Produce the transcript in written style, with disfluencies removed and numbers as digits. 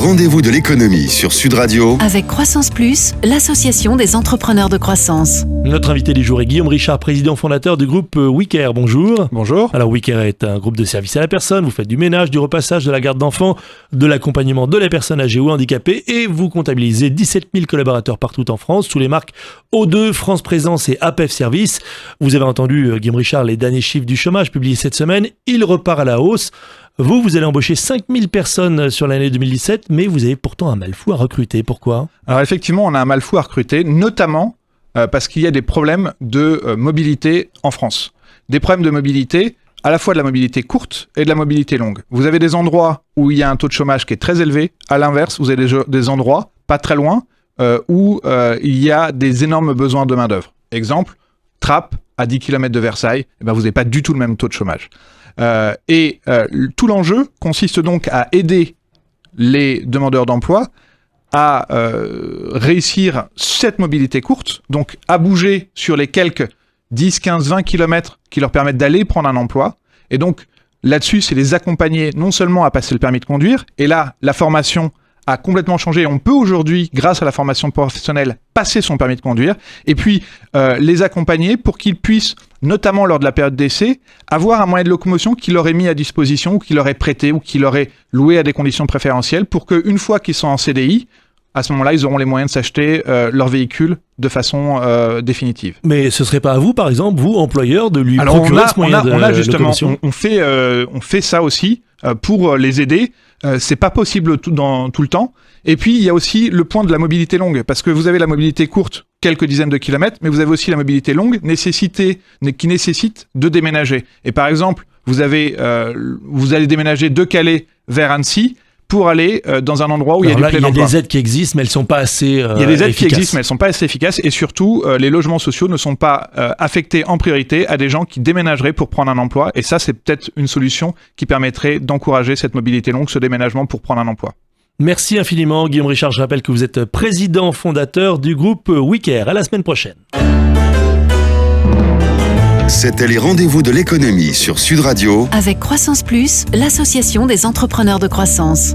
rendez-vous de l'économie sur Sud Radio avec Croissance Plus, l'association des entrepreneurs de croissance. Notre invité du jour est Guillaume Richard, président fondateur du groupe WeCare. Bonjour. Bonjour. Alors WeCare est un groupe de services à la personne. Vous faites du ménage, du repassage, de la garde d'enfants, de l'accompagnement de la personne âgée ou handicapée et vous comptabilisez 17 000 collaborateurs partout en France sous les marques O2, France Présence et APEF Service. Vous avez entendu Guillaume Richard, les derniers chiffres du chômage publiés cette semaine. Il repart à la hausse. Vous allez embaucher 5000 personnes sur l'année 2017, mais vous avez pourtant un mal fou à recruter. Pourquoi ? Alors effectivement, on a un mal fou à recruter, notamment parce qu'il y a des problèmes de mobilité en France. Des problèmes de mobilité, à la fois de la mobilité courte et de la mobilité longue. Vous avez des endroits où il y a un taux de chômage qui est très élevé. À l'inverse, vous avez des endroits, pas très loin, où il y a des énormes besoins de main-d'œuvre. Exemple, Trappes, à 10 km de Versailles, vous n'avez pas du tout le même taux de chômage. Tout l'enjeu consiste donc à aider les demandeurs d'emploi à réussir cette mobilité courte, donc à bouger sur les quelques 10, 15, 20 km qui leur permettent d'aller prendre un emploi. Et donc là-dessus, c'est les accompagner non seulement à passer le permis de conduire, et là, la formation a complètement changé. On peut aujourd'hui, grâce à la formation professionnelle, passer son permis de conduire, et puis les accompagner pour qu'ils puissent, notamment lors de la période d'essai, avoir un moyen de locomotion qui leur est mis à disposition, ou qui leur est prêté, ou qui leur est loué à des conditions préférentielles, pour qu'une fois qu'ils sont en CDI, à ce moment-là, ils auront les moyens de s'acheter leur véhicule de façon définitive. Mais ce serait pas à vous, par exemple, vous, employeur, de lui procurer ce moyen de locomotion ? On fait ça aussi pour les aider. C'est pas possible tout le temps. Et puis, il y a aussi le point de la mobilité longue. Parce que vous avez la mobilité courte, quelques dizaines de kilomètres, mais vous avez aussi la mobilité longue qui nécessite de déménager. Et par exemple, vous allez déménager de Calais vers Annecy pour aller dans un endroit où il y a du plein emploi. Il y a des aides qui existent, mais elles ne sont pas assez efficaces. Il y a des aides qui existent, mais elles ne sont pas assez efficaces. Et surtout, les logements sociaux ne sont pas affectés en priorité à des gens qui déménageraient pour prendre un emploi. Et ça, c'est peut-être une solution qui permettrait d'encourager cette mobilité longue, ce déménagement pour prendre un emploi. Merci infiniment, Guillaume Richard. Je rappelle que vous êtes président fondateur du groupe WeCare. À la semaine prochaine. C'était les rendez-vous de l'économie sur Sud Radio avec Croissance Plus, l'association des entrepreneurs de croissance.